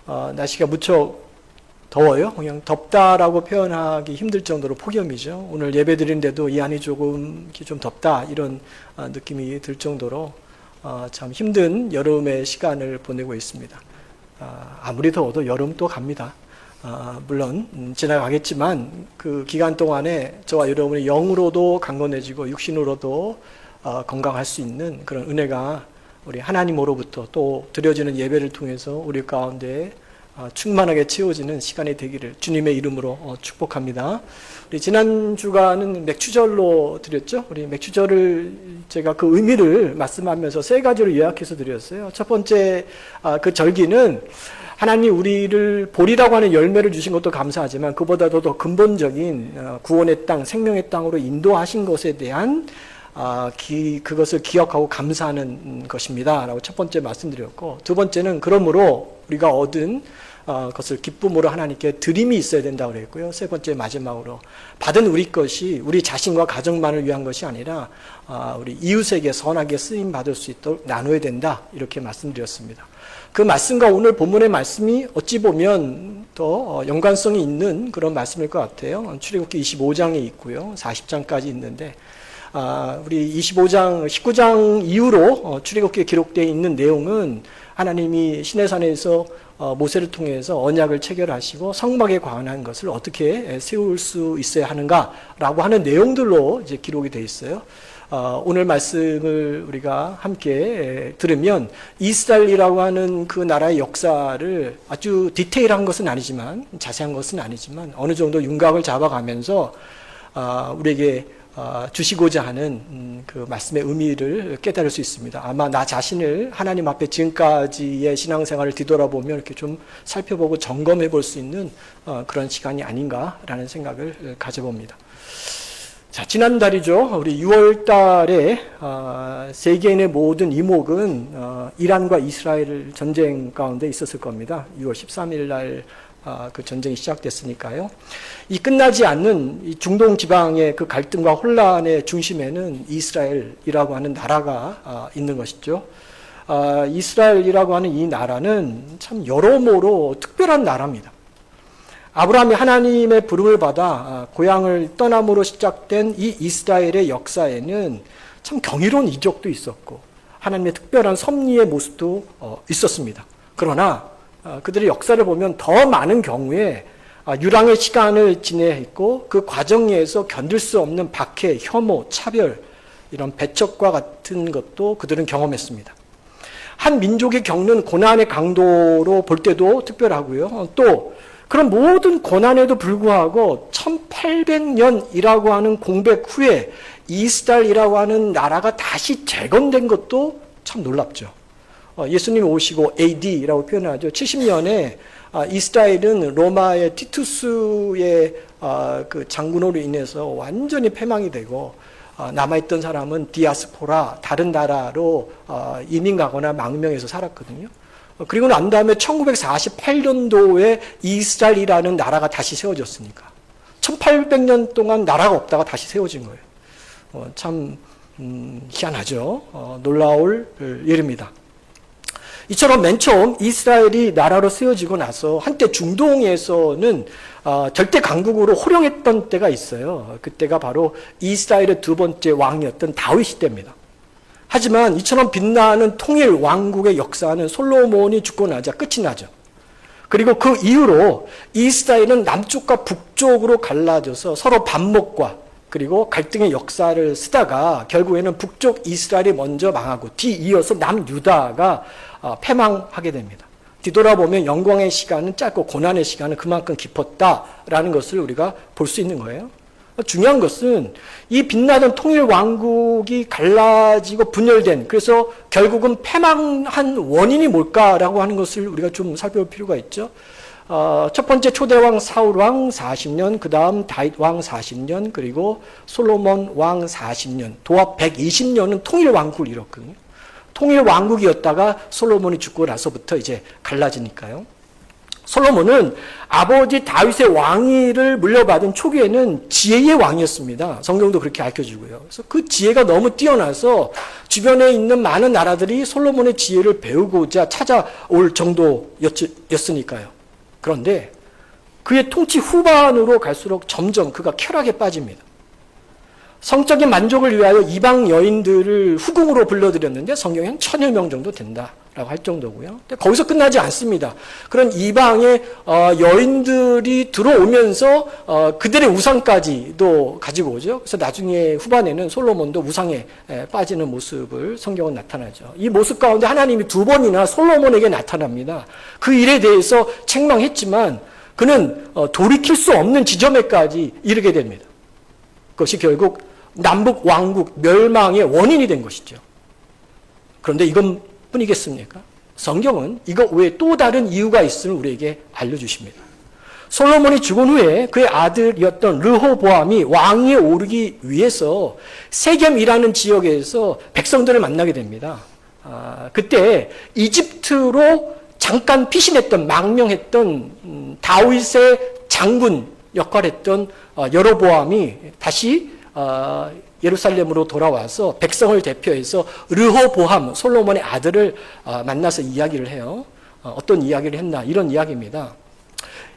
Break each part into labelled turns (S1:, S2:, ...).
S1: 날씨가 무척 더워요. 그냥 덥다라고 표현하기 힘들 정도로 폭염이죠. 오늘 예배 드리는데도 이 안이 조금 좀 덥다 이런 느낌이 들 정도로 참 힘든 여름의 시간을 보내고 있습니다. 아무리 더워도 여름 또 갑니다. 물론 지나가겠지만 그 기간 동안에 저와 여러분이 영으로도 강건해지고 육신으로도 건강할 수 있는 그런 은혜가 우리 하나님으로부터 또 드려지는 예배를 통해서 우리 가운데 충만하게 채워지는 시간이 되기를 주님의 이름으로 축복합니다. 우리 지난 주간은 맥추절로 드렸죠. 우리 맥추절을 제가 그 의미를 말씀하면서 세 가지로 요약해서 드렸어요. 첫 번째 그 절기는 하나님이 우리를 보리라고 하는 열매를 주신 것도 감사하지만 그보다도 더 근본적인 구원의 땅, 생명의 땅으로 인도하신 것에 대한 그것을 기억하고 감사하는 것입니다 라고 첫 번째 말씀드렸고, 두 번째는 그러므로 우리가 얻은 것을 기쁨으로 하나님께 드림이 있어야 된다고 그랬고요. 세 번째 마지막으로 받은 우리 것이 우리 자신과 가정만을 위한 것이 아니라 우리 이웃에게 선하게 쓰임 받을 수 있도록 나눠야 된다 이렇게 말씀드렸습니다. 그 말씀과 오늘 본문의 말씀이 어찌 보면 더 연관성이 있는 그런 말씀일 것 같아요. 출애굽기 25장에 있고요. 40장까지 있는데 우리 25장, 19장 이후로 출애굽기에 기록되어 있는 내용은 하나님이 시내산에서 모세를 통해서 언약을 체결하시고 성막에 관한 것을 어떻게 세울 수 있어야 하는가라고 하는 내용들로 이제 기록이 되어 있어요. 오늘 말씀을 우리가 함께 들으면 이스라엘이라고 하는 그 나라의 역사를 아주 디테일한 것은 아니지만, 자세한 것은 아니지만 어느 정도 윤곽을 잡아가면서 우리에게 주시고자 하는 그 말씀의 의미를 깨달을 수 있습니다. 아마 나 자신을 하나님 앞에 지금까지의 신앙생활을 뒤돌아보면 이렇게 좀 살펴보고 점검해 볼 수 있는 그런 시간이 아닌가라는 생각을 가져봅니다. 자, 지난달이죠. 우리 6월 달에 세계인의 모든 이목은 이란과 이스라엘 전쟁 가운데 있었을 겁니다. 6월 13일 날 그 전쟁이 시작됐으니까요. 이 끝나지 않는 이 중동 지방의 그 갈등과 혼란의 중심에는 이스라엘이라고 하는 나라가 있는 것이죠. 이스라엘이라고 하는 이 나라는 참 여러모로 특별한 나라입니다. 아브라함이 하나님의 부름을 받아 고향을 떠남으로 시작된 이 이스라엘의 역사에는 참 경이로운 이적도 있었고 하나님의 특별한 섭리의 모습도 있었습니다. 그러나 그들의 역사를 보면 더 많은 경우에 유랑의 시간을 지내야 했고 그 과정에서 견딜 수 없는 박해, 혐오, 차별, 이런 배척과 같은 것도 그들은 경험했습니다. 한 민족이 겪는 고난의 강도로 볼 때도 특별하고요. 또 그런 모든 고난에도 불구하고 1800년이라고 하는 공백 후에 이스라엘이라고 하는 나라가 다시 재건된 것도 참 놀랍죠. 예수님이 오시고 AD라고 표현하죠. 70년에 이스라엘은 로마의 티투스의 그 장군으로 인해서 완전히 패망이 되고 남아있던 사람은 디아스포라, 다른 나라로 이민 가거나 망명해서 살았거든요. 그리고 난 다음에 1948년도에 이스라엘이라는 나라가 다시 세워졌으니까 1800년 동안 나라가 없다가 다시 세워진 거예요. 참 희한하죠. 놀라울 일입니다. 이처럼 맨 처음 이스라엘이 나라로 세워지고 나서 한때 중동에서는 절대 강국으로 호령했던 때가 있어요. 그때가 바로 이스라엘의 두 번째 왕이었던 다윗 시대입니다. 하지만 이처럼 빛나는 통일 왕국의 역사는 솔로몬이 죽고 나자 끝이 나죠. 그리고 그 이후로 이스라엘은 남쪽과 북쪽으로 갈라져서 서로 반목과 그리고 갈등의 역사를 쓰다가 결국에는 북쪽 이스라엘이 먼저 망하고 뒤이어서 남유다가 패망하게 됩니다. 뒤돌아보면 영광의 시간은 짧고 고난의 시간은 그만큼 깊었다라는 것을 우리가 볼 수 있는 거예요. 중요한 것은 이 빛나던 통일 왕국이 갈라지고 분열된, 그래서 결국은 패망한 원인이 뭘까라고 하는 것을 우리가 좀 살펴볼 필요가 있죠. 첫 번째 초대왕 사울왕 40년, 그 다음 다윗왕 40년, 그리고 솔로몬 왕 40년, 도합 120년은 통일 왕국을 이뤘거든요. 통일 왕국이었다가 솔로몬이 죽고 나서부터 이제 갈라지니까요. 솔로몬은 아버지 다윗의 왕위를 물려받은 초기에는 지혜의 왕이었습니다. 성경도 그렇게 알려주고요. 그래서 그 지혜가 너무 뛰어나서 주변에 있는 많은 나라들이 솔로몬의 지혜를 배우고자 찾아올 정도였으니까요. 그런데 그의 통치 후반으로 갈수록 점점 그가 쾌락에 빠집니다. 성적인 만족을 위하여 이방 여인들을 후궁으로 불러들였는데 성경에 한 1000여 명 정도 된다라고 할 정도고요. 근데 거기서 끝나지 않습니다. 그런 이방의 여인들이 들어오면서 그들의 우상까지도 가지고 오죠. 그래서 나중에 후반에는 솔로몬도 우상에 빠지는 모습을 성경은 나타나죠. 이 모습 가운데 하나님이 2번이나 솔로몬에게 나타납니다. 그 일에 대해서 책망했지만 그는 돌이킬 수 없는 지점에까지 이르게 됩니다. 그것이 결국 남북 왕국 멸망의 원인이 된 것이죠. 그런데 이건 뿐이겠습니까? 성경은 이거 외에 또 다른 이유가 있음을 우리에게 알려주십니다. 솔로몬이 죽은 후에 그의 아들이었던 르호보암이 왕위에 오르기 위해서 세겜이라는 지역에서 백성들을 만나게 됩니다. 그때 이집트로 잠깐 피신했던 망명했던 다윗의 장군 역할했던 여로보암이 다시 예루살렘으로 돌아와서 백성을 대표해서 르호보암 솔로몬의 아들을 만나서 이야기를 해요. 어떤 이야기를 했나 이런 이야기입니다.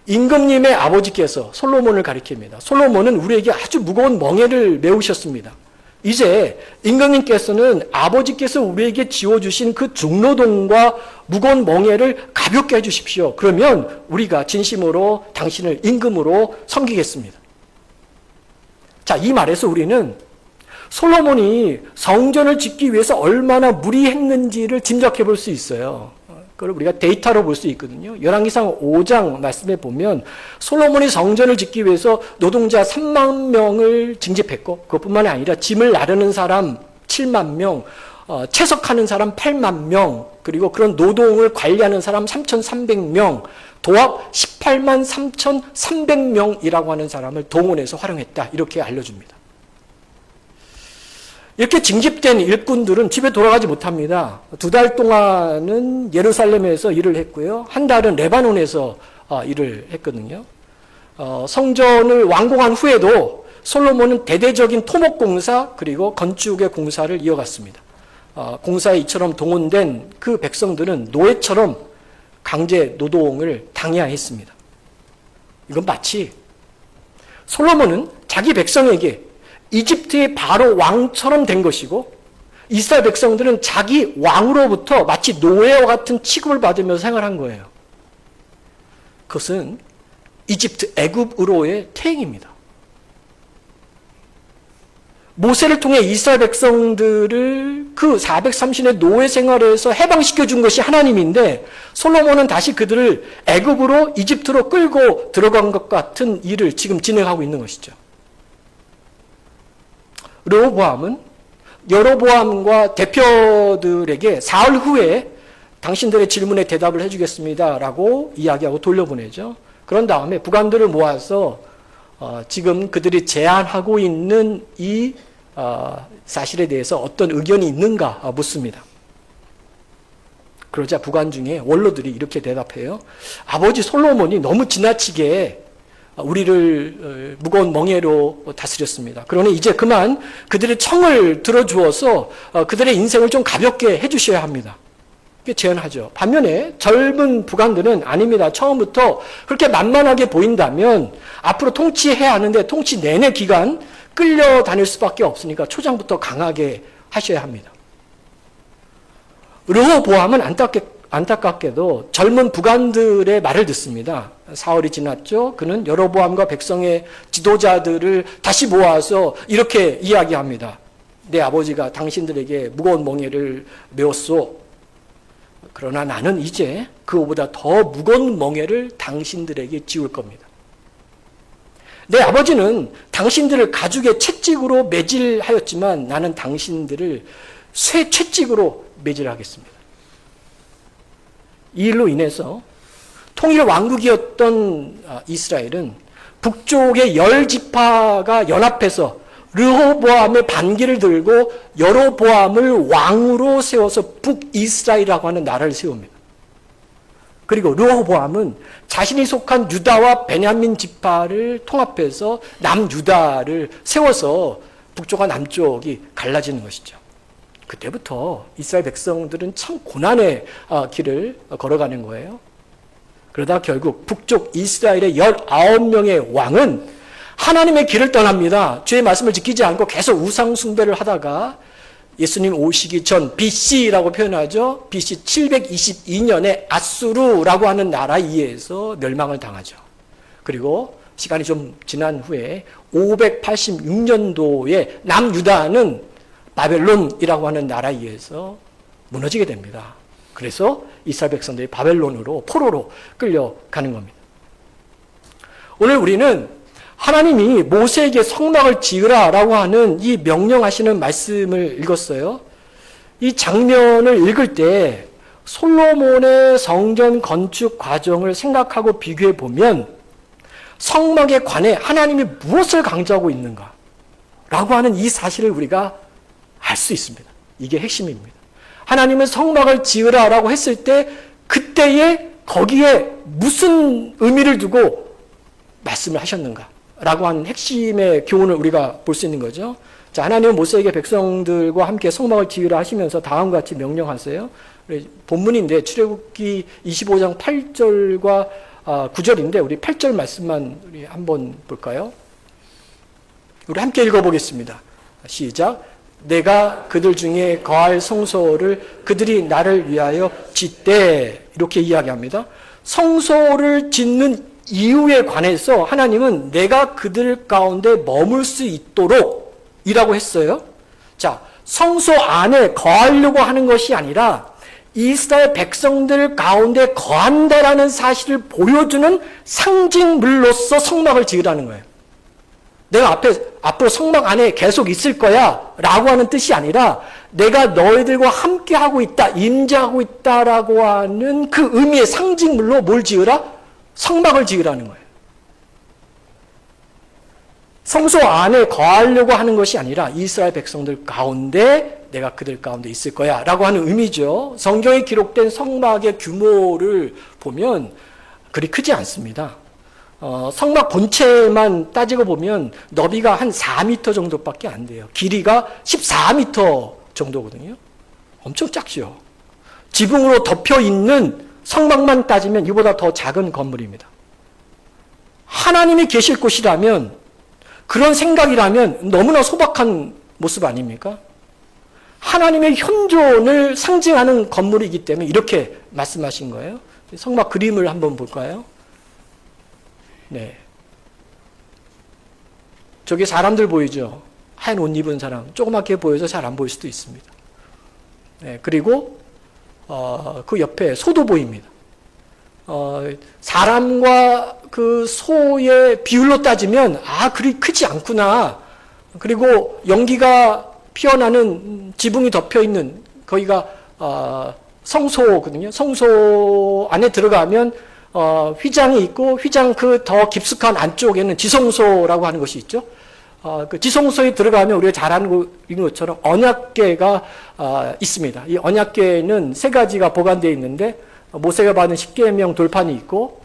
S1: 임금님의 아버지께서 솔로몬을 가리킵니다. 솔로몬은 우리에게 아주 무거운 멍에를 메우셨습니다. 이제 임금님께서는 아버지께서 우리에게 지워주신 그 중노동과 무거운 멍에를 가볍게 해주십시오. 그러면 우리가 진심으로 당신을 임금으로 섬기겠습니다. 자, 이 말에서 우리는 솔로몬이 성전을 짓기 위해서 얼마나 무리했는지를 짐작해 볼 수 있어요. 그걸 우리가 데이터로 볼 수 있거든요. 열왕기상 5장 말씀에 보면 솔로몬이 성전을 짓기 위해서 노동자 3만 명을 징집했고 그것뿐만 아니라 짐을 나르는 사람 7만 명, 채석하는 사람 8만 명, 그리고 그런 노동을 관리하는 사람 3,300명, 도합 18만 3,300명이라고 하는 사람을 동원해서 활용했다. 이렇게 알려줍니다. 이렇게 징집된 일꾼들은 집에 돌아가지 못합니다. 2달 동안은 예루살렘에서 일을 했고요. 한 달은 레바논에서 일을 했거든요. 성전을 완공한 후에도 솔로몬은 대대적인 토목공사 그리고 건축의 공사를 이어갔습니다. 공사에 이처럼 동원된 그 백성들은 노예처럼 강제 노동을 당해야 했습니다. 이건 마치 솔로몬은 자기 백성에게 이집트의 바로 왕처럼 된 것이고 이스라엘 백성들은 자기 왕으로부터 마치 노예와 같은 취급을 받으면서 생활한 거예요. 그것은 이집트 애굽으로의 퇴행입니다. 모세를 통해 이스라엘 백성들을 그 430년의 노예 생활에서 해방시켜 준 것이 하나님인데 솔로몬은 다시 그들을 애굽으로 이집트로 끌고 들어간 것 같은 일을 지금 진행하고 있는 것이죠. 르호보암은 여로보암과 대표들에게 사흘 후에 당신들의 질문에 대답을 해주겠습니다라고 이야기하고 돌려보내죠. 그런 다음에 부관들을 모아서 지금 그들이 제안하고 있는 이 사실에 대해서 어떤 의견이 있는가 묻습니다. 그러자 부관 중에 원로들이 이렇게 대답해요. 아버지 솔로몬이 너무 지나치게 우리를 무거운 멍에로 다스렸습니다. 그러니 이제 그만 그들의 청을 들어주어서 그들의 인생을 좀 가볍게 해주셔야 합니다. 이렇게 제안하죠. 반면에 젊은 부관들은 아닙니다. 처음부터 그렇게 만만하게 보인다면 앞으로 통치해야 하는데 통치 내내 기간 끌려다닐 수밖에 없으니까 초장부터 강하게 하셔야 합니다. 르호보암은 안타깝게도 젊은 부관들의 말을 듣습니다. 사흘이 지났죠. 그는 여로보암과 백성의 지도자들을 다시 모아서 이렇게 이야기합니다. 내 아버지가 당신들에게 무거운 멍에를 메웠소. 그러나 나는 이제 그보다 더 무거운 멍에를 당신들에게 지울 겁니다. 내 아버지는 당신들을 가죽의 채찍으로 매질하였지만 나는 당신들을 쇠 채찍으로 매질하겠습니다. 이 일로 인해서 통일 왕국이었던 이스라엘은 북쪽의 10지파가 연합해서 르호보암의 반기를 들고 여로보암을 왕으로 세워서 북이스라엘이라고 하는 나라를 세웁니다. 그리고 르호보암은 자신이 속한 유다와 베냐민 지파를 통합해서 남유다를 세워서 북쪽과 남쪽이 갈라지는 것이죠. 그때부터 이스라엘 백성들은 참 고난의 길을 걸어가는 거예요. 그러다 결국 북쪽 이스라엘의 19명의 왕은 하나님의 길을 떠납니다. 주의 말씀을 지키지 않고 계속 우상 숭배를 하다가 예수님 오시기 전 BC라고 표현하죠. BC 722년에 아수르라고 하는 나라에 의해서 멸망을 당하죠. 그리고 시간이 좀 지난 후에 586년도에 남유다는 바벨론이라고 하는 나라에 의해서 무너지게 됩니다. 그래서 이스라엘 백성들이 바벨론으로 포로로 끌려가는 겁니다. 오늘 우리는 하나님이 모세에게 성막을 지으라라고 하는 이 명령하시는 말씀을 읽었어요. 이 장면을 읽을 때 솔로몬의 성전 건축 과정을 생각하고 비교해 보면 성막에 관해 하나님이 무엇을 강조하고 있는가 라고 하는 이 사실을 우리가 알 수 있습니다. 이게 핵심입니다. 하나님은 성막을 지으라라고 했을 때 그때에 거기에 무슨 의미를 두고 말씀을 하셨는가 라고 하는 핵심의 교훈을 우리가 볼 수 있는 거죠. 자, 하나님은 모세에게 백성들과 함께 성막을 지으라 하시면서 다음과 같이 명령하세요. 본문인데 출애굽기 25장 8절과 9절인데 우리 8절 말씀만 우리 한번 볼까요? 우리 함께 읽어보겠습니다. 시작. 내가 그들 중에 거할 성소를 그들이 나를 위하여 짓되 이렇게 이야기합니다. 성소를 짓는 이유에 관해서 하나님은 내가 그들 가운데 머물 수 있도록 이라고 했어요. 자, 성소 안에 거하려고 하는 것이 아니라 이스라엘 백성들 가운데 거한다라는 사실을 보여주는 상징물로서 성막을 지으라는 거예요. 내가 앞으로 성막 안에 계속 있을 거야 라고 하는 뜻이 아니라 내가 너희들과 함께 하고 있다, 임재하고 있다라고 하는 그 의미의 상징물로 뭘 지으라? 성막을 지으라는 거예요. 성소 안에 거하려고 하는 것이 아니라 이스라엘 백성들 가운데 내가 그들 가운데 있을 거야 라고 하는 의미죠. 성경에 기록된 성막의 규모를 보면 그리 크지 않습니다. 성막 본체만 따지고 보면 너비가 한 4m 정도밖에 안 돼요. 길이가 14m 정도거든요. 엄청 작죠. 지붕으로 덮여 있는 성막만 따지면 이보다 더 작은 건물입니다. 하나님이 계실 곳이라면, 그런 생각이라면 너무나 소박한 모습 아닙니까? 하나님의 현존을 상징하는 건물이기 때문에 이렇게 말씀하신 거예요. 성막 그림을 한번 볼까요? 네. 저기 사람들 보이죠? 하얀 옷 입은 사람. 조그맣게 보여서 잘 안 보일 수도 있습니다. 네. 그리고 그 옆에 소도 보입니다. 사람과 그 소의 비율로 따지면 그리 크지 않구나. 그리고 연기가 피어나는 지붕이 덮여있는 거기가 성소거든요. 성소 안에 들어가면 휘장이 있고 휘장 그 더 깊숙한 안쪽에는 지성소라고 하는 것이 있죠. 그 지성소에 들어가면 우리가 잘 아는 것처럼 언약궤가 있습니다. 이 언약궤는 세 가지가 보관되어 있는데 모세가 받은 십계명 돌판이 있고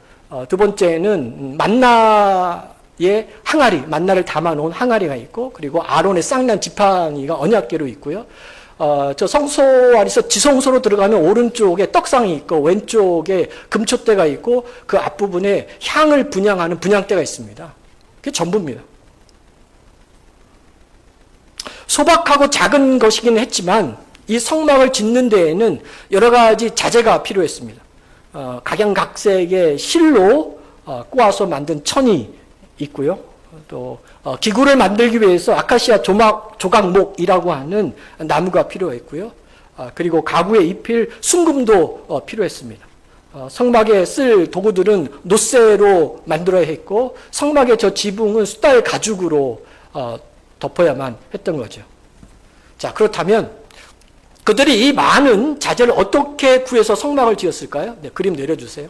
S1: 두 번째는 만나의 항아리, 만나를 담아놓은 항아리가 있고 그리고 아론의 쌍난 지팡이가 언약궤로 있고요. 저 성소 안에서 지성소로 들어가면 오른쪽에 떡상이 있고 왼쪽에 금촛대가 있고 그 앞부분에 향을 분향하는 분향대가 있습니다. 그게 전부입니다. 소박하고 작은 것이긴 했지만 이 성막을 짓는 데에는 여러 가지 자재가 필요했습니다. 각양각색의 실로 꼬아서 만든 천이 있고요. 또 기구를 만들기 위해서 아카시아 조각목이라고 하는 나무가 필요했고요. 그리고 가구에 입힐 순금도 필요했습니다. 성막에 쓸 도구들은 노쇠로 만들어야 했고 성막의 저 지붕은 숫달 가죽으로 덮어야만 했던 거죠. 자, 그렇다면 그들이 이 많은 자재를 어떻게 구해서 성막을 지었을까요? 네, 그림 내려주세요.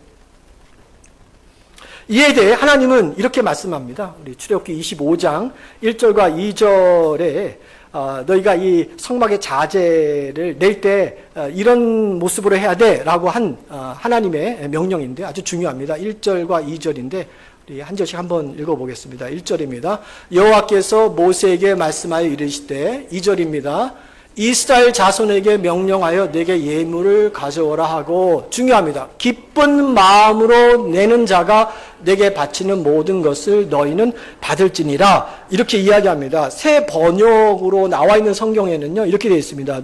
S1: 이에 대해 하나님은 이렇게 말씀합니다. 우리 출애굽기 25장 1절과 2절에 너희가 이 성막의 자재를 낼 때 이런 모습으로 해야 돼라고 한 하나님의 명령인데 아주 중요합니다. 1절과 2절인데 우리 한 절씩 한번 읽어보겠습니다. 1절입니다. 여호와께서 모세에게 말씀하여 이르시되 2절입니다. 이스라엘 자손에게 명령하여 내게 예물을 가져오라 하고 중요합니다. 기쁜 마음으로 내는 자가 내게 바치는 모든 것을 너희는 받을지니라 이렇게 이야기합니다. 새 번역으로 나와 있는 성경에는요 이렇게 되어 있습니다.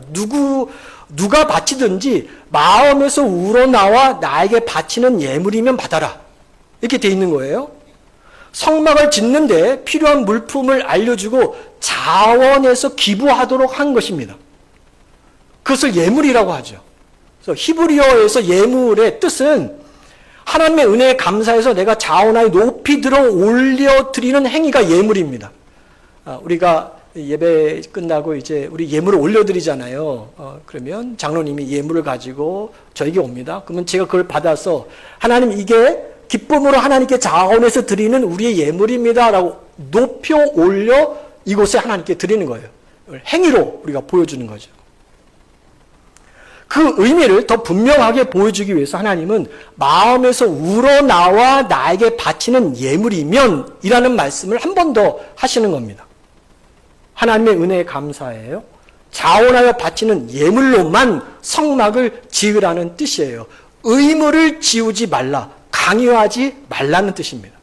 S1: 누가 바치든지 마음에서 우러나와 나에게 바치는 예물이면 받아라 이렇게 되어 있는 거예요. 성막을 짓는데 필요한 물품을 알려주고 자원해서 기부하도록 한 것입니다. 그것을 예물이라고 하죠. 그래서 히브리어에서 예물의 뜻은 하나님의 은혜에 감사해서 내가 자원하여 높이 들어 올려드리는 행위가 예물입니다. 우리가 예배 끝나고 이제 우리 예물을 올려드리잖아요. 그러면 장로님이 예물을 가지고 저에게 옵니다. 그러면 제가 그걸 받아서 하나님 이게 기쁨으로 하나님께 자원해서 드리는 우리의 예물입니다 라고 높여 올려 이곳에 하나님께 드리는 거예요. 행위로 우리가 보여주는 거죠. 그 의미를 더 분명하게 보여주기 위해서 하나님은 마음에서 우러나와 나에게 바치는 예물이면 이라는 말씀을 한 번 더 하시는 겁니다. 하나님의 은혜에 감사해요. 자원하여 바치는 예물로만 성막을 지으라는 뜻이에요. 의무를 지우지 말라, 강요하지 말라는 뜻입니다.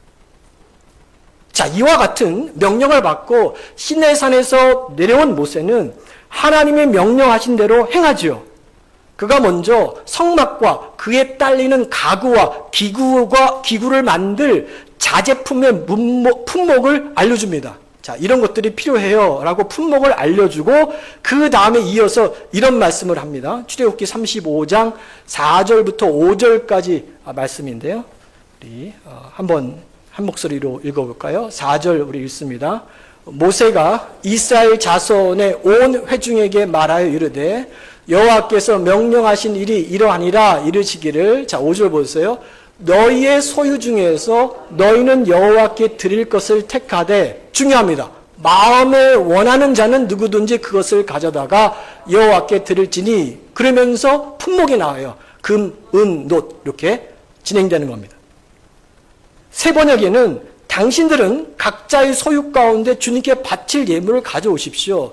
S1: 자, 이와 같은 명령을 받고 시내산에서 내려온 모세는 하나님의 명령하신 대로 행하지요. 그가 먼저 성막과 그에 딸리는 가구와 기구를 만들 자재품의 품목을 알려줍니다. 자, 이런 것들이 필요해요 라고 품목을 알려주고 그 다음에 이어서 이런 말씀을 합니다. 출애굽기 35장 4절부터 5절까지 말씀인데요. 우리 한번 한 목소리로 읽어볼까요? 4절 우리 읽습니다. 모세가 이스라엘 자손의 온 회중에게 말하여 이르되 여호와께서 명령하신 일이 이러하니라 이르시기를. 자, 5절 보세요. 너희의 소유 중에서 너희는 여호와께 드릴 것을 택하되, 중요합니다. 마음에 원하는 자는 누구든지 그것을 가져다가 여호와께 드릴지니. 그러면서 품목이 나와요. 금, 은, 놋 이렇게 진행되는 겁니다. 새 번역에는 당신들은 각자의 소유 가운데 주님께 바칠 예물을 가져오십시오.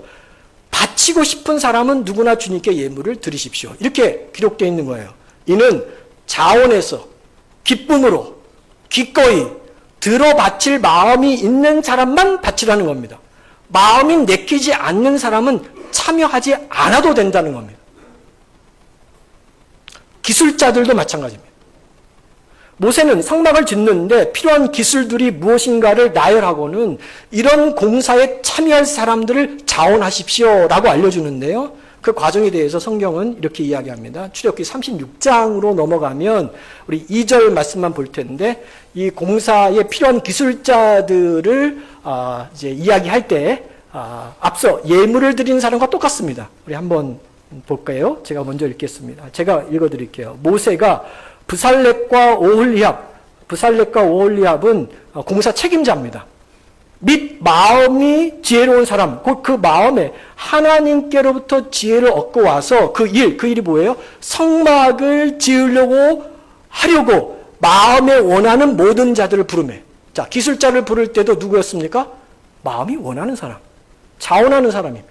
S1: 바치고 싶은 사람은 누구나 주님께 예물을 드리십시오. 이렇게 기록되어 있는 거예요. 이는 자원해서 기쁨으로 기꺼이 들어 바칠 마음이 있는 사람만 바치라는 겁니다. 마음이 내키지 않는 사람은 참여하지 않아도 된다는 겁니다. 기술자들도 마찬가지입니다. 모세는 성막을 짓는데 필요한 기술들이 무엇인가를 나열하고는 이런 공사에 참여할 사람들을 자원하십시오 라고 알려주는데요. 그 과정에 대해서 성경은 이렇게 이야기합니다. 출애굽기 36장으로 넘어가면 우리 2절 말씀만 볼 텐데 이 공사에 필요한 기술자들을 이제 이야기할 때 앞서 예물을 드리는 사람과 똑같습니다. 우리 한번 볼까요? 제가 먼저 읽겠습니다. 제가 읽어드릴게요. 모세가 브살렛과 오홀리압은 공사 책임자입니다. 및 마음이 지혜로운 사람, 곧 그 마음에 하나님께로부터 지혜를 얻고 와서 그 일이 뭐예요? 성막을 지으려고 하려고 마음에 원하는 모든 자들을 부르매. 자, 기술자를 부를 때도 누구였습니까? 마음이 원하는 사람, 자원하는 사람입니다.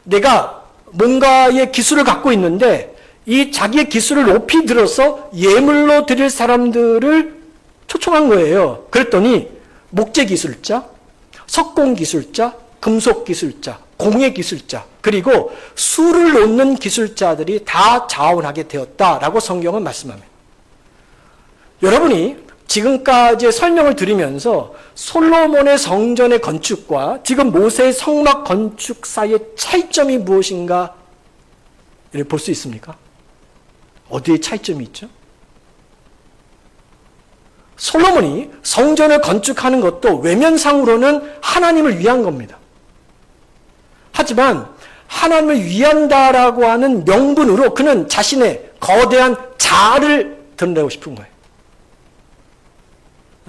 S1: 내가 뭔가의 기술을 갖고 있는데 이 자기의 기술을 높이 들어서 예물로 드릴 사람들을 초청한 거예요. 그랬더니 목재기술자, 석공기술자, 금속기술자, 공예기술자, 그리고 술을 놓는 기술자들이 다 자원하게 되었다라고 성경은 말씀합니다. 여러분이 지금까지 설명을 드리면서 솔로몬의 성전의 건축과 지금 모세의 성막 건축 사이의 차이점이 무엇인가 볼 수 있습니까? 어디에 차이점이 있죠? 솔로몬이 성전을 건축하는 것도 외면상으로는 하나님을 위한 겁니다. 하지만 하나님을 위한다라고 하는 명분으로 그는 자신의 거대한 자아를 드러내고 싶은 거예요.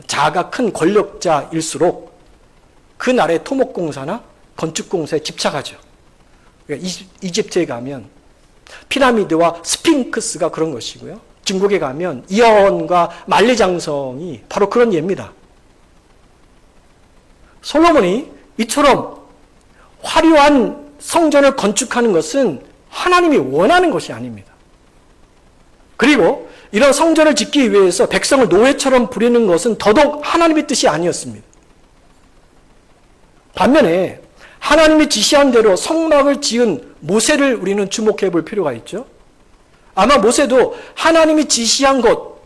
S1: 자아가 큰 권력자일수록 그 나라의 토목공사나 건축공사에 집착하죠. 그러니까 이집트에 가면 피라미드와 스핑크스가 그런 것이고요. 중국에 가면 이어원과 만리장성이 바로 그런 예입니다. 솔로몬이 이처럼 화려한 성전을 건축하는 것은 하나님이 원하는 것이 아닙니다. 그리고 이런 성전을 짓기 위해서 백성을 노예처럼 부리는 것은 더더욱 하나님의 뜻이 아니었습니다. 반면에 하나님이 지시한 대로 성막을 지은 모세를 우리는 주목해 볼 필요가 있죠. 아마 모세도 하나님이 지시한 것,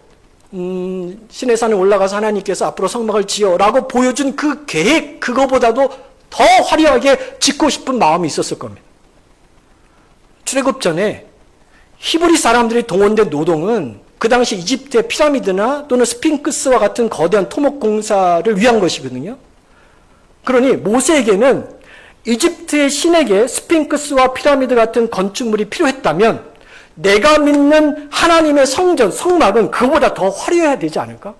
S1: 신의 산에 올라가서 하나님께서 앞으로 성막을 지어라고 보여준 그 계획, 그거보다도 더 화려하게 짓고 싶은 마음이 있었을 겁니다. 출애굽 전에 히브리 사람들이 동원된 노동은 그 당시 이집트의 피라미드나 또는 스핑크스와 같은 거대한 토목공사를 위한 것이거든요. 그러니 모세에게는 이집트의 신에게 스핑크스와 피라미드 같은 건축물이 필요했다면 내가 믿는 하나님의 성전, 성막은 그보다 더 화려해야 되지 않을까?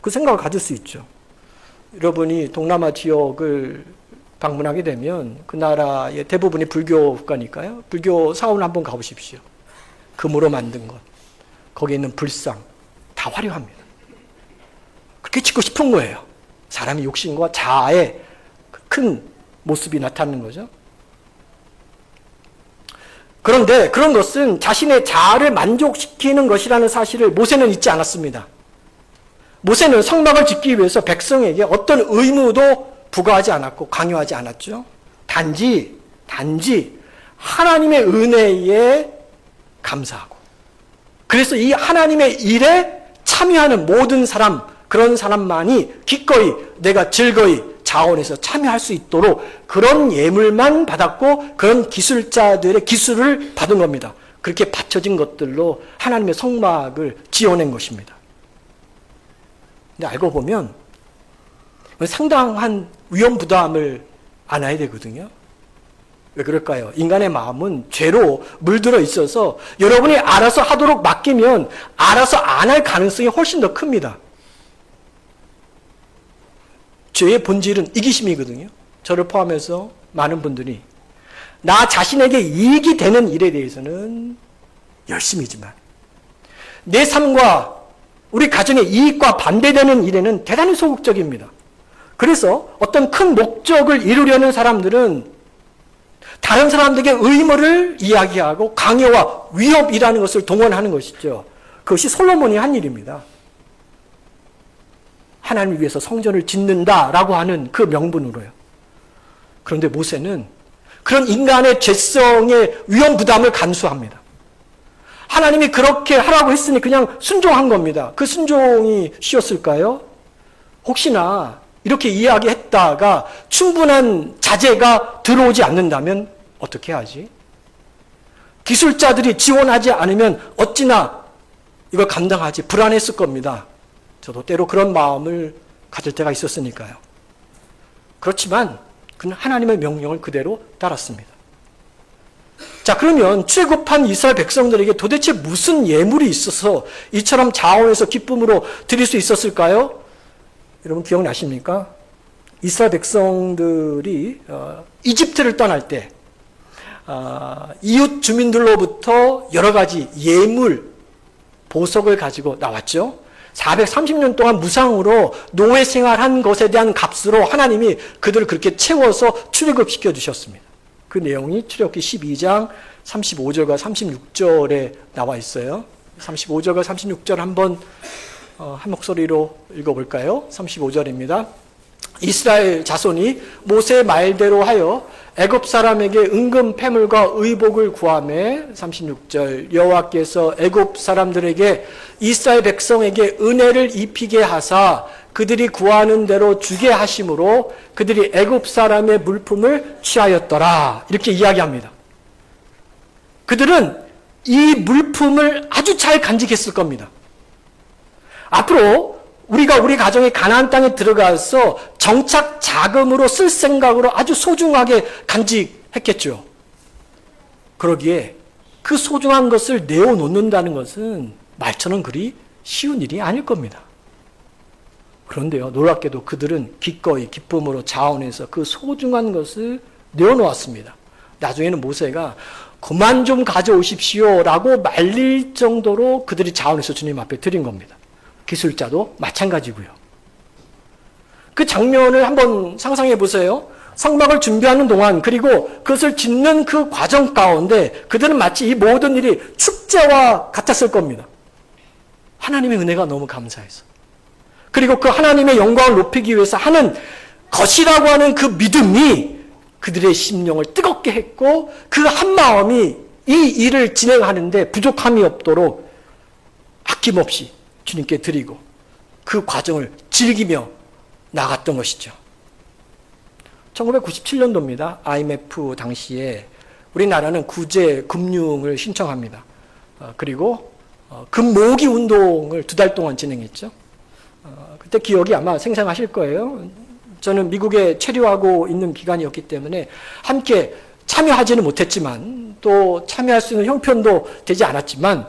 S1: 그 생각을 가질 수 있죠. 여러분이 동남아 지역을 방문하게 되면 그 나라의 대부분이 불교 국가니까요. 불교 사원을 한번 가보십시오. 금으로 만든 것, 거기에 있는 불상 다 화려합니다. 그렇게 짓고 싶은 거예요. 사람의 욕심과 자아의 큰 모습이 나타나는 거죠. 그런데 그런 것은 자신의 자아를 만족시키는 것이라는 사실을 모세는 잊지 않았습니다. 모세는 성막을 짓기 위해서 백성에게 어떤 의무도 부과하지 않았고 강요하지 않았죠. 단지 하나님의 은혜에 감사하고, 그래서 이 하나님의 일에 참여하는 모든 사람, 그런 사람만이 기꺼이 내가 즐거이 자원해서 참여할 수 있도록 그런 예물만 받았고 그런 기술자들의 기술을 받은 겁니다. 그렇게 받쳐진 것들로 하나님의 성막을 지어낸 것입니다. 근데 알고 보면 상당한 위험 부담을 안아야 되거든요. 왜 그럴까요? 인간의 마음은 죄로 물들어 있어서 여러분이 알아서 하도록 맡기면 알아서 안 할 가능성이 훨씬 더 큽니다. 죄의 본질은 이기심이거든요. 저를 포함해서 많은 분들이 나 자신에게 이익이 되는 일에 대해서는 열심이지만 내 삶과 우리 가정의 이익과 반대되는 일에는 대단히 소극적입니다. 그래서 어떤 큰 목적을 이루려는 사람들은 다른 사람들에게 의무를 이야기하고 강요와 위협이라는 것을 동원하는 것이죠. 그것이 솔로몬이 한 일입니다. 하나님을 위해서 성전을 짓는다라고 하는 그 명분으로요. 그런데 모세는 그런 인간의 죄성의 위험 부담을 간수합니다. 하나님이 그렇게 하라고 했으니 그냥 순종한 겁니다. 그 순종이 쉬웠을까요? 혹시나 이렇게 이야기했다가 충분한 자재가 들어오지 않는다면 어떻게 하지? 기술자들이 지원하지 않으면 어찌나 이걸 감당하지 불안했을 겁니다. 저도 때로 그런 마음을 가질 때가 있었으니까요. 그렇지만 그는 하나님의 명령을 그대로 따랐습니다. 자, 그러면 출애굽한 이스라엘 백성들에게 도대체 무슨 예물이 있어서 이처럼 자원해서 기쁨으로 드릴 수 있었을까요? 여러분 기억나십니까? 이스라엘 백성들이 이집트를 떠날 때 이웃 주민들로부터 여러 가지 예물, 보석을 가지고 나왔죠. 430년 동안 무상으로 노예 생활한 것에 대한 값으로 하나님이 그들을 그렇게 채워서 출애굽시켜 주셨습니다. 그 내용이 출애굽기 12장 35절과 36절에 나와 있어요. 35절과 36절 한번 한 목소리로 읽어볼까요? 35절입니다. 이스라엘 자손이 모세의 말대로 하여 애굽 사람에게 은금 패물과 의복을 구하매 36절 여호와께서 애굽 사람들에게 이스라엘 백성에게 은혜를 입히게 하사 그들이 구하는 대로 주게 하심으로 그들이 애굽 사람의 물품을 취하였더라. 이렇게 이야기합니다. 그들은 이 물품을 아주 잘 간직했을 겁니다. 앞으로 우리가 우리 가정의 가나안 땅에 들어가서 정착 자금으로 쓸 생각으로 아주 소중하게 간직했겠죠. 그러기에 그 소중한 것을 내어놓는다는 것은 말처럼 그리 쉬운 일이 아닐 겁니다. 그런데요, 놀랍게도 그들은 기꺼이 기쁨으로 자원해서 그 소중한 것을 내어놓았습니다. 나중에는 모세가 그만 좀 가져오십시오 라고 말릴 정도로 그들이 자원해서 주님 앞에 드린 겁니다. 기술자도 마찬가지고요. 그 장면을 한번 상상해 보세요. 성막을 준비하는 동안, 그리고 그것을 짓는 그 과정 가운데 그들은 마치 이 모든 일이 축제와 같았을 겁니다. 하나님의 은혜가 너무 감사해서, 그리고 그 하나님의 영광을 높이기 위해서 하는 것이라고 하는 그 믿음이 그들의 심령을 뜨겁게 했고, 그 한마음이 이 일을 진행하는데 부족함이 없도록 아낌없이 주님께 드리고 그 과정을 즐기며 나갔던 것이죠. 1997년도입니다. IMF 당시에 우리나라는 구제 금융을 신청합니다. 그리고 금모으기 운동을 2달 동안 진행했죠. 그때 기억이 아마 생생하실 거예요. 저는 미국에 체류하고 있는 기간이었기 때문에 함께 참여하지는 못했지만, 또 참여할 수 있는 형편도 되지 않았지만,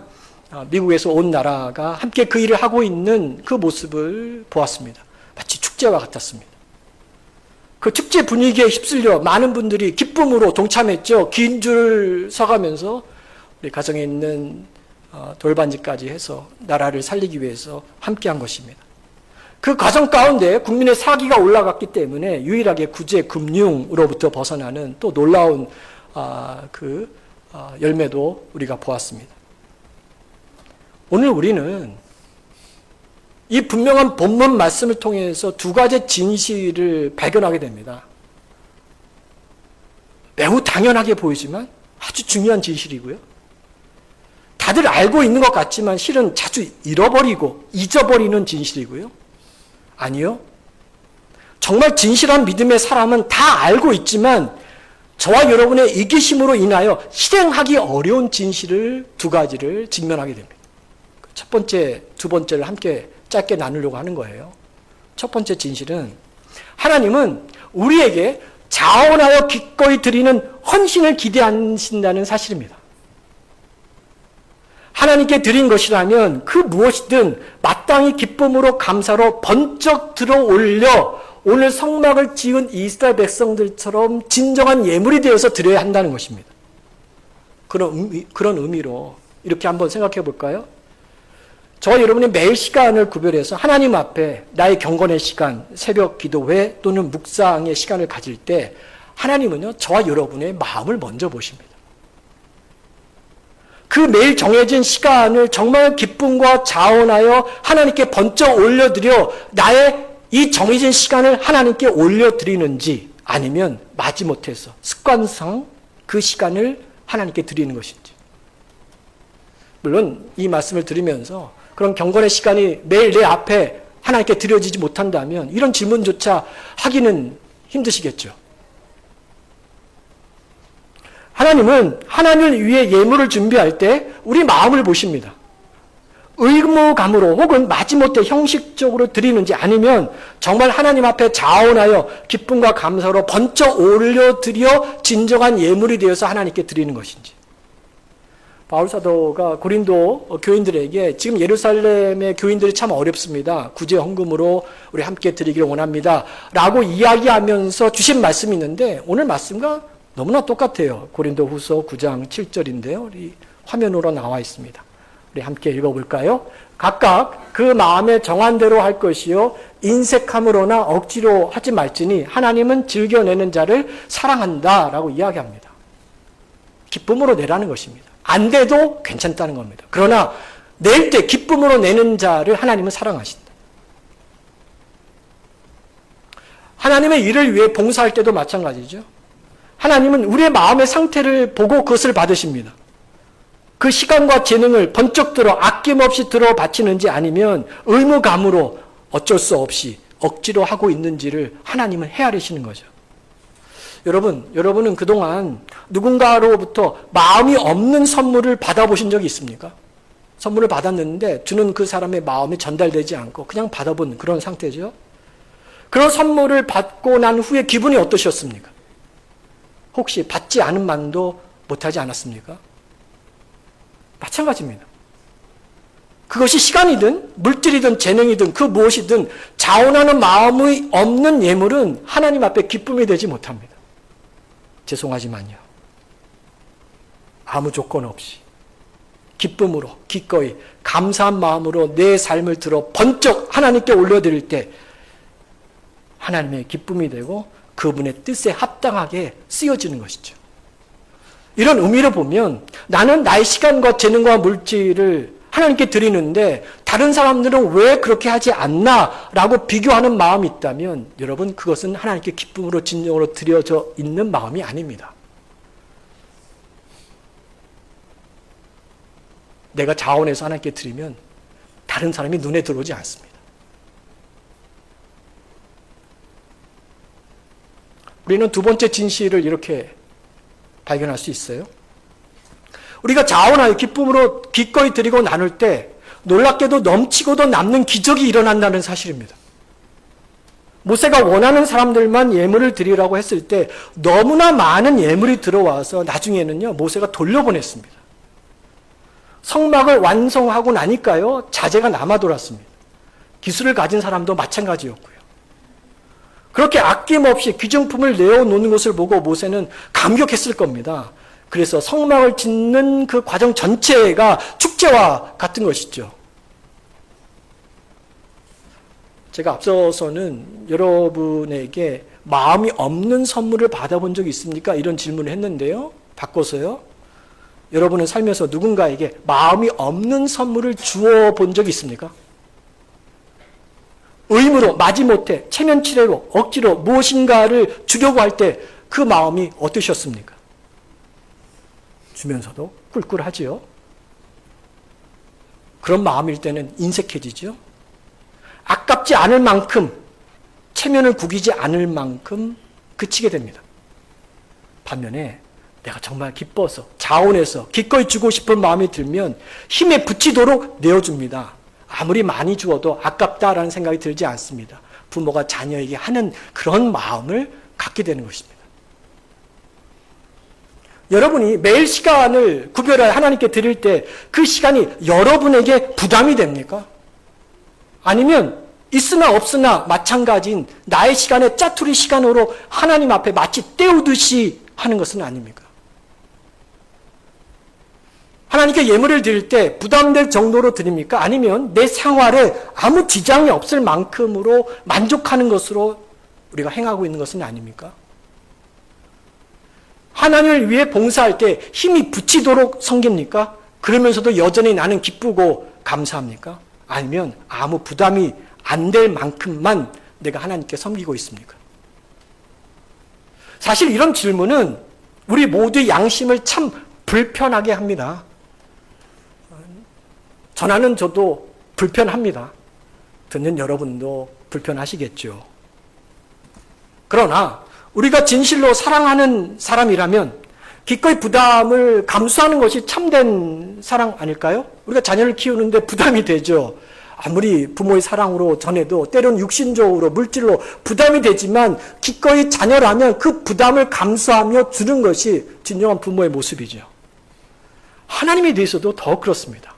S1: 미국에서 온 나라가 함께 그 일을 하고 있는 그 모습을 보았습니다. 마치 축제와 같았습니다. 그 축제 분위기에 휩쓸려 많은 분들이 기쁨으로 동참했죠. 긴 줄 서가면서 우리 가정에 있는 돌반지까지 해서 나라를 살리기 위해서 함께한 것입니다. 그 과정 가운데 국민의 사기가 올라갔기 때문에 유일하게 구제 금융으로부터 벗어나는 또 놀라운 열매도 우리가 보았습니다. 오늘 우리는 이 분명한 본문 말씀을 통해서 2가지 진실을 발견하게 됩니다. 매우 당연하게 보이지만 아주 중요한 진실이고요. 다들 알고 있는 것 같지만 실은 자주 잃어버리고 잊어버리는 진실이고요. 아니요. 정말 진실한 믿음의 사람은 다 알고 있지만 저와 여러분의 이기심으로 인하여 실행하기 어려운 진실을 2가지를 직면하게 됩니다. 첫 번째, 2번째를 함께 짧게 나누려고 하는 거예요. 첫 번째 진실은 하나님은 우리에게 자원하여 기꺼이 드리는 헌신을 기대하신다는 사실입니다. 하나님께 드린 것이라면 그 무엇이든 마땅히 기쁨으로 감사로 번쩍 들어 올려 오늘 성막을 지은 이스라엘 백성들처럼 진정한 예물이 되어서 드려야 한다는 것입니다. 그런 의미로 이렇게 한번 생각해 볼까요? 저와 여러분이 매일 시간을 구별해서 하나님 앞에 나의 경건의 시간, 새벽 기도회 또는 묵상의 시간을 가질 때 하나님은요, 저와 여러분의 마음을 먼저 보십니다. 그 매일 정해진 시간을 정말 기쁨과 자원하여 하나님께 번쩍 올려드려 나의 이 정해진 시간을 하나님께 올려드리는지, 아니면 마지못해서 습관상 그 시간을 하나님께 드리는 것인지. 물론 이 말씀을 들으면서 그런 경건의 시간이 매일 내 앞에 하나님께 드려지지 못한다면 이런 질문조차 하기는 힘드시겠죠. 하나님은 하나님을 위해 예물을 준비할 때 우리 마음을 보십니다. 의무감으로 혹은 마지못해 형식적으로 드리는지, 아니면 정말 하나님 앞에 자원하여 기쁨과 감사로 번쩍 올려드려 진정한 예물이 되어서 하나님께 드리는 것인지. 바울 사도가 고린도 교인들에게 지금 예루살렘의 교인들이 참 어렵습니다. 구제 헌금으로 우리 함께 드리기를 원합니다. 라고 이야기하면서 주신 말씀이 있는데 오늘 말씀과 너무나 똑같아요. 고린도 후서 9장 7절인데요. 우리 화면으로 나와 있습니다. 우리 함께 읽어볼까요? 각각 그 마음에 정한 대로 할 것이요 인색함으로나 억지로 하지 말지니 하나님은 즐겨내는 자를 사랑한다 라고 이야기합니다. 기쁨으로 내라는 것입니다. 안 돼도 괜찮다는 겁니다. 그러나 낼 때 기쁨으로 내는 자를 하나님은 사랑하신다. 하나님의 일을 위해 봉사할 때도 마찬가지죠. 하나님은 우리의 마음의 상태를 보고 그것을 받으십니다. 그 시간과 재능을 번쩍 들어 아낌없이 들어 바치는지, 아니면 의무감으로 어쩔 수 없이 억지로 하고 있는지를 하나님은 헤아리시는 거죠. 여러분은 그동안 누군가로부터 마음이 없는 선물을 받아보신 적이 있습니까? 선물을 받았는데 주는 그 사람의 마음이 전달되지 않고 그냥 받아본 그런 상태죠. 그런 선물을 받고 난 후에 기분이 어떠셨습니까? 혹시 받지 않은 만도 못하지 않았습니까? 마찬가지입니다. 그것이 시간이든 물질이든 재능이든 그 무엇이든 자원하는 마음이 없는 예물은 하나님 앞에 기쁨이 되지 못합니다. 죄송하지만요. 아무 조건 없이 기쁨으로 기꺼이 감사한 마음으로 내 삶을 들어 번쩍 하나님께 올려드릴 때 하나님의 기쁨이 되고 그분의 뜻에 합당하게 쓰여지는 것이죠. 이런 의미로 보면 나는 나의 시간과 재능과 물질을 하나님께 드리는데 다른 사람들은 왜 그렇게 하지 않나 라고 비교하는 마음이 있다면 여러분 그것은 하나님께 기쁨으로 진정으로 드려져 있는 마음이 아닙니다. 내가 자원해서 하나님께 드리면 다른 사람이 눈에 들어오지 않습니다. 우리는 두 번째 진실을 이렇게 발견할 수 있어요. 우리가 자원하여 기쁨으로 기꺼이 드리고 나눌 때 놀랍게도 넘치고도 남는 기적이 일어난다는 사실입니다. 모세가 원하는 사람들만 예물을 드리라고 했을 때 너무나 많은 예물이 들어와서 나중에는요 모세가 돌려보냈습니다. 성막을 완성하고 나니까요 자재가 남아 돌았습니다. 기술을 가진 사람도 마찬가지였고요. 그렇게 아낌없이 귀중품을 내어놓는 것을 보고 모세는 감격했을 겁니다. 그래서 성막을 짓는 그 과정 전체가 축제와 같은 것이죠. 제가 앞서서는 여러분에게 마음이 없는 선물을 받아본 적이 있습니까? 이런 질문을 했는데요. 바꿔서요. 여러분은 살면서 누군가에게 마음이 없는 선물을 주어 본 적이 있습니까? 의무로, 마지못해, 체면치레로, 억지로 무엇인가를 주려고 할 때 그 마음이 어떠셨습니까? 주면서도 꿀꿀하지요. 그런 마음일 때는 인색해지죠. 아깝지 않을 만큼, 체면을 구기지 않을 만큼 그치게 됩니다. 반면에 내가 정말 기뻐서, 자원해서 기꺼이 주고 싶은 마음이 들면 힘에 부치도록 내어줍니다. 아무리 많이 주어도 아깝다라는 생각이 들지 않습니다. 부모가 자녀에게 하는 그런 마음을 갖게 되는 것입니다. 여러분이 매일 시간을 구별하여 하나님께 드릴 때 그 시간이 여러분에게 부담이 됩니까? 아니면 있으나 없으나 마찬가지인 나의 시간의 짜투리 시간으로 하나님 앞에 마치 때우듯이 하는 것은 아닙니까? 하나님께 예물을 드릴 때 부담될 정도로 드립니까? 아니면 내 생활에 아무 지장이 없을 만큼으로 만족하는 것으로 우리가 행하고 있는 것은 아닙니까? 하나님을 위해 봉사할 때 힘이 붙이도록 섬깁니까? 그러면서도 여전히 나는 기쁘고 감사합니까? 아니면 아무 부담이 안 될 만큼만 내가 하나님께 섬기고 있습니까? 사실 이런 질문은 우리 모두의 양심을 참 불편하게 합니다. 전하는 저도 불편합니다. 듣는 여러분도 불편하시겠죠. 그러나 우리가 진실로 사랑하는 사람이라면 기꺼이 부담을 감수하는 것이 참된 사랑 아닐까요? 우리가 자녀를 키우는데 부담이 되죠. 아무리 부모의 사랑으로 전해도 때로는 육신적으로 물질로 부담이 되지만 기꺼이 자녀라면 그 부담을 감수하며 주는 것이 진정한 부모의 모습이죠. 하나님에 대해서도 더 그렇습니다.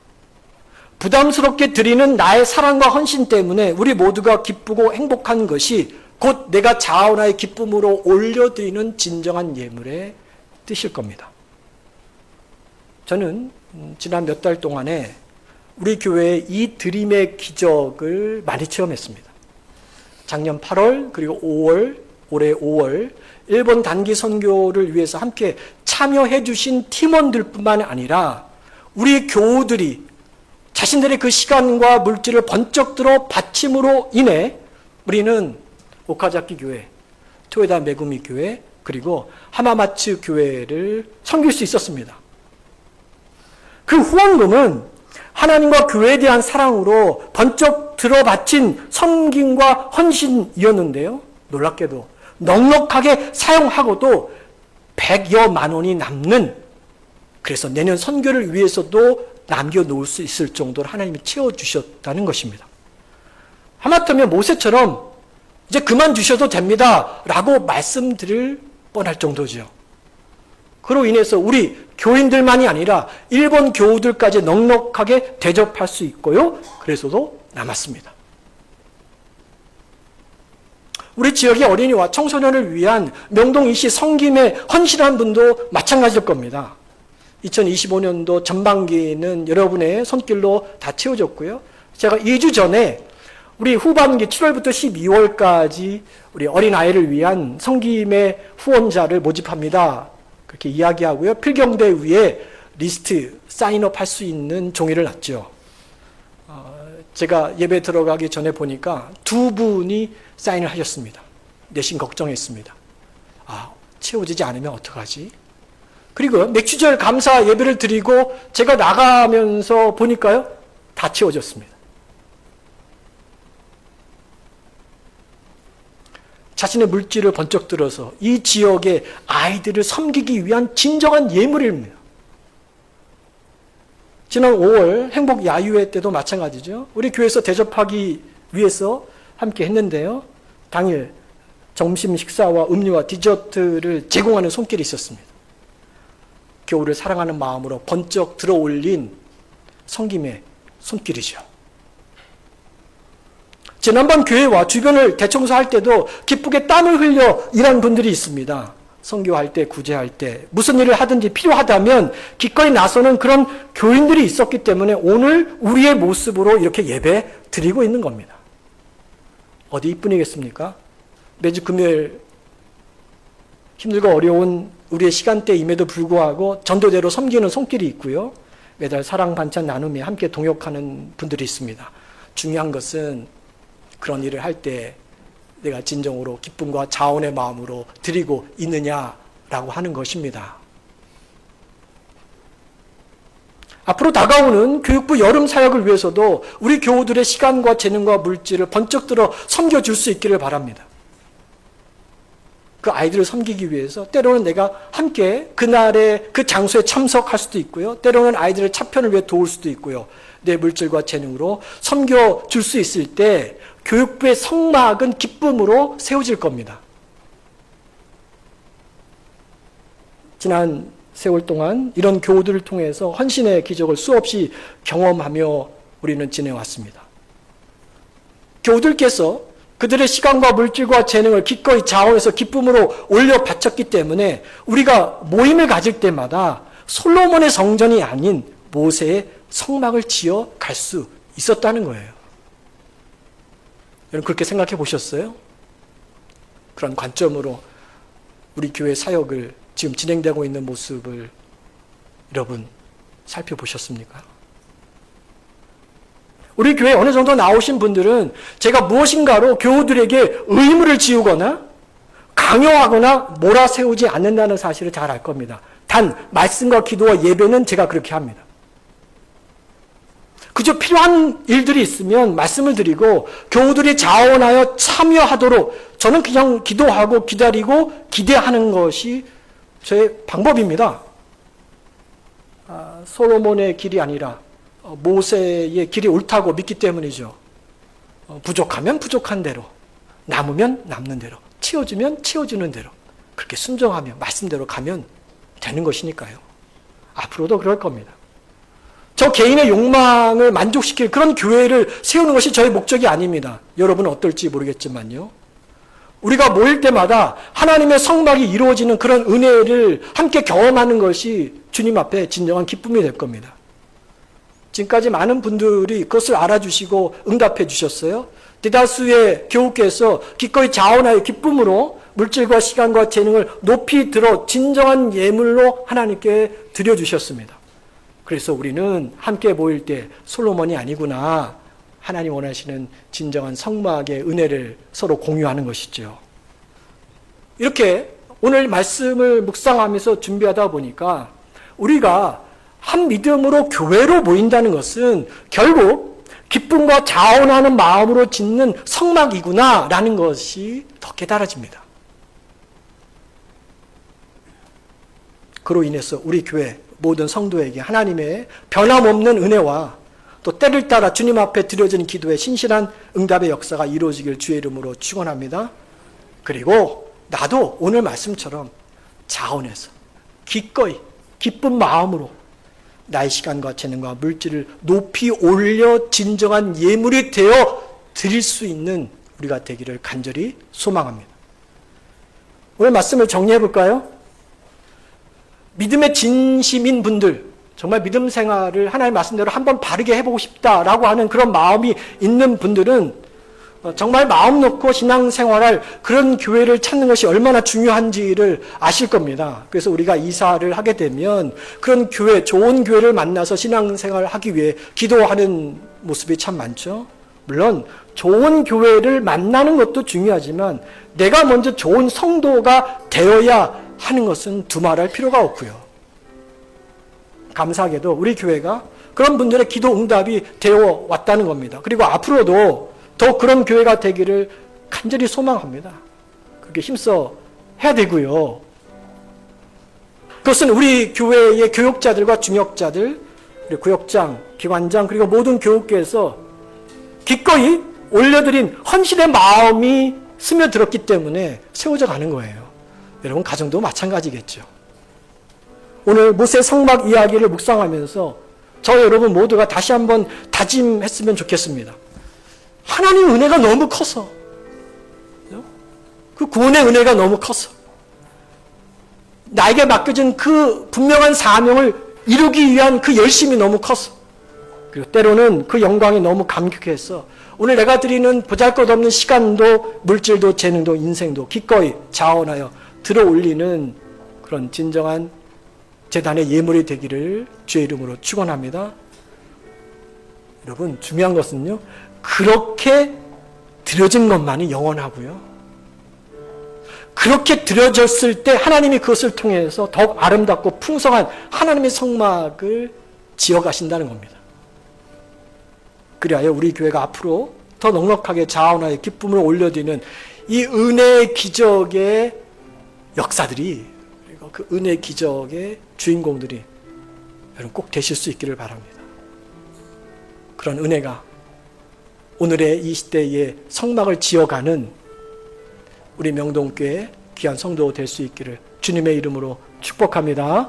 S1: 부담스럽게 드리는 나의 사랑과 헌신 때문에 우리 모두가 기쁘고 행복한 것이 곧 내가 자원하여 기쁨으로 올려드리는 진정한 예물의 뜻일 겁니다. 저는 지난 몇 달 동안에 우리 교회의 이 드림의 기적을 많이 체험했습니다. 작년 8월 그리고 5월, 올해 5월 일본 단기 선교를 위해서 함께 참여해 주신 팀원들뿐만 아니라 우리 교우들이 자신들의 그 시간과 물질을 번쩍 들어 바침으로 인해 우리는 오카자키 교회, 토요다 메구미 교회, 그리고 하마마츠 교회를 섬길 수 있었습니다. 그 후원금은 하나님과 교회에 대한 사랑으로 번쩍 들어 바친 섬김과 헌신이었는데요. 놀랍게도 넉넉하게 사용하고도 100여만 원이 남는, 그래서 내년 선교를 위해서도 남겨놓을 수 있을 정도로 하나님이 채워주셨다는 것입니다. 하마터면 모세처럼 이제 그만 주셔도 됩니다 라고 말씀드릴 뻔할 정도죠. 그로 인해서 우리 교인들만이 아니라 일본 교우들까지 넉넉하게 대접할 수 있고요. 그래서도 남았습니다. 우리 지역의 어린이와 청소년을 위한 명동 이시 성김에 헌신한 분도 마찬가지일 겁니다. 2025년도 전반기는 여러분의 손길로 다 채워졌고요. 제가 2주 전에 우리 후반기 7월부터 12월까지 우리 어린아이를 위한 성김의 후원자를 모집합니다. 그렇게 이야기하고요. 필경대 위에 리스트 사인업 할 수 있는 종이를 놨죠. 제가 예배 들어가기 전에 보니까 2분이 사인을 하셨습니다. 내심 걱정했습니다. 채워지지 않으면 어떡하지? 그리고 맥주절 감사 예배를 드리고 제가 나가면서 보니까요. 다 채워졌습니다. 자신의 물질을 번쩍 들어서 이 지역의 아이들을 섬기기 위한 진정한 예물입니다. 지난 5월 행복 야유회 때도 마찬가지죠. 우리 교회에서 대접하기 위해서 함께 했는데요. 당일 점심 식사와 음료와 디저트를 제공하는 손길이 있었습니다. 교우를 사랑하는 마음으로 번쩍 들어 올린 성김의 손길이죠. 지난번 교회와 주변을 대청소할 때도 기쁘게 땀을 흘려 일한 분들이 있습니다. 선교할 때, 구제할 때, 무슨 일을 하든지 필요하다면 기꺼이 나서는 그런 교인들이 있었기 때문에 오늘 우리의 모습으로 이렇게 예배 드리고 있는 겁니다. 어디 이뿐이겠습니까? 매주 금요일 힘들고 어려운 우리의 시간대임에도 불구하고 전도대로 섬기는 손길이 있고요. 매달 사랑 반찬 나눔에 함께 동역하는 분들이 있습니다. 중요한 것은 그런 일을 할 때 내가 진정으로 기쁨과 자원의 마음으로 드리고 있느냐라고 하는 것입니다. 앞으로 다가오는 교육부 여름 사역을 위해서도 우리 교우들의 시간과 재능과 물질을 번쩍 들어 섬겨줄 수 있기를 바랍니다. 그 아이들을 섬기기 위해서 때로는 내가 함께 그날의 그 장소에 참석할 수도 있고요. 때로는 아이들의 차편을 위해 도울 수도 있고요. 내 물질과 재능으로 섬겨줄 수 있을 때 교육부의 성막은 기쁨으로 세워질 겁니다. 지난 세월 동안 이런 교우들을 통해서 헌신의 기적을 수없이 경험하며 우리는 지내왔습니다. 교우들께서 그들의 시간과 물질과 재능을 기꺼이 자원해서 기쁨으로 올려 바쳤기 때문에 우리가 모임을 가질 때마다 솔로몬의 성전이 아닌 모세의 성막을 지어 갈 수 있었다는 거예요. 여러분 그렇게 생각해 보셨어요? 그런 관점으로 우리 교회 사역을 지금 진행되고 있는 모습을 여러분 살펴보셨습니까? 우리 교회에 어느 정도 나오신 분들은 제가 무엇인가로 교우들에게 의무를 지우거나 강요하거나 몰아세우지 않는다는 사실을 잘 알 겁니다. 단 말씀과 기도와 예배는 제가 그렇게 합니다. 그저 필요한 일들이 있으면 말씀을 드리고 교우들이 자원하여 참여하도록 저는 그냥 기도하고 기다리고 기대하는 것이 저의 방법입니다. 솔로몬의 길이 아니라 모세의 길이 옳다고 믿기 때문이죠. 부족하면 부족한 대로, 남으면 남는 대로, 채워주면 채워주는 대로 그렇게 순종하며 말씀대로 가면 되는 것이니까요. 앞으로도 그럴 겁니다. 저 개인의 욕망을 만족시킬 그런 교회를 세우는 것이 저의 목적이 아닙니다. 여러분은 어떨지 모르겠지만요. 우리가 모일 때마다 하나님의 성막이 이루어지는 그런 은혜를 함께 경험하는 것이 주님 앞에 진정한 기쁨이 될 겁니다. 지금까지 많은 분들이 그것을 알아주시고 응답해 주셨어요. 대다수의 교우께서 기꺼이 자원하여 기쁨으로 물질과 시간과 재능을 높이 들어 진정한 예물로 하나님께 드려주셨습니다. 그래서 우리는 함께 모일 때 솔로몬이 아니구나. 하나님 원하시는 진정한 성막의 은혜를 서로 공유하는 것이죠. 이렇게 오늘 말씀을 묵상하면서 준비하다 보니까 우리가 한 믿음으로 교회로 모인다는 것은 결국 기쁨과 자원하는 마음으로 짓는 성막이구나라는 것이 더 깨달아집니다. 그로 인해서 우리 교회 모든 성도에게 하나님의 변함없는 은혜와 또 때를 따라 주님 앞에 드려지는 기도의 신실한 응답의 역사가 이루어지길 주의 이름으로 축원합니다. 그리고 나도 오늘 말씀처럼 자원해서 기꺼이 기쁜 마음으로 나의 시간과 재능과 물질을 높이 올려 진정한 예물이 되어 드릴 수 있는 우리가 되기를 간절히 소망합니다. 오늘 말씀을 정리해 볼까요? 믿음의 진심인 분들, 정말 믿음 생활을 하나님의 말씀대로 한번 바르게 해보고 싶다라고 하는 그런 마음이 있는 분들은 정말 마음 놓고 신앙생활할 그런 교회를 찾는 것이 얼마나 중요한지를 아실 겁니다. 그래서 우리가 이사를 하게 되면 그런 교회, 좋은 교회를 만나서 신앙생활을 하기 위해 기도하는 모습이 참 많죠. 물론 좋은 교회를 만나는 것도 중요하지만 내가 먼저 좋은 성도가 되어야 하는 것은 두말할 필요가 없고요. 감사하게도 우리 교회가 그런 분들의 기도 응답이 되어 왔다는 겁니다. 그리고 앞으로도 더 그런 교회가 되기를 간절히 소망합니다. 그렇게 힘써 해야 되고요. 그것은 우리 교회의 교육자들과 중역자들, 그리고 구역장, 기관장, 그리고 모든 교육계에서 기꺼이 올려드린 헌신의 마음이 스며들었기 때문에 세워져 가는 거예요. 여러분 가정도 마찬가지겠죠. 오늘 모세 성막 이야기를 묵상하면서 저 여러분 모두가 다시 한번 다짐했으면 좋겠습니다. 하나님 은혜가 너무 커서, 그 구원의 은혜가 너무 커서, 나에게 맡겨진 그 분명한 사명을 이루기 위한 그 열심이 너무 커서, 그리고 때로는 그 영광이 너무 감격해서 오늘 내가 드리는 보잘것없는 시간도 물질도 재능도 인생도 기꺼이 자원하여 들어 올리는 그런 진정한 제단의 예물이 되기를 주의 이름으로 축원합니다. 여러분 중요한 것은요, 그렇게 드려진 것만이 영원하고요. 그렇게 드려졌을 때 하나님이 그것을 통해서 더욱 아름답고 풍성한 하나님의 성막을 지어가신다는 겁니다. 그리하여 우리 교회가 앞으로 더 넉넉하게 자원하여 기쁨을 올려드리는 이 은혜의 기적의 역사들이, 그리고 그 은혜의 기적의 주인공들이 여러분 꼭 되실 수 있기를 바랍니다. 그런 은혜가 오늘의 이 시대에 성막을 지어가는 우리 명동교회 귀한 성도 될 수 있기를 주님의 이름으로 축복합니다.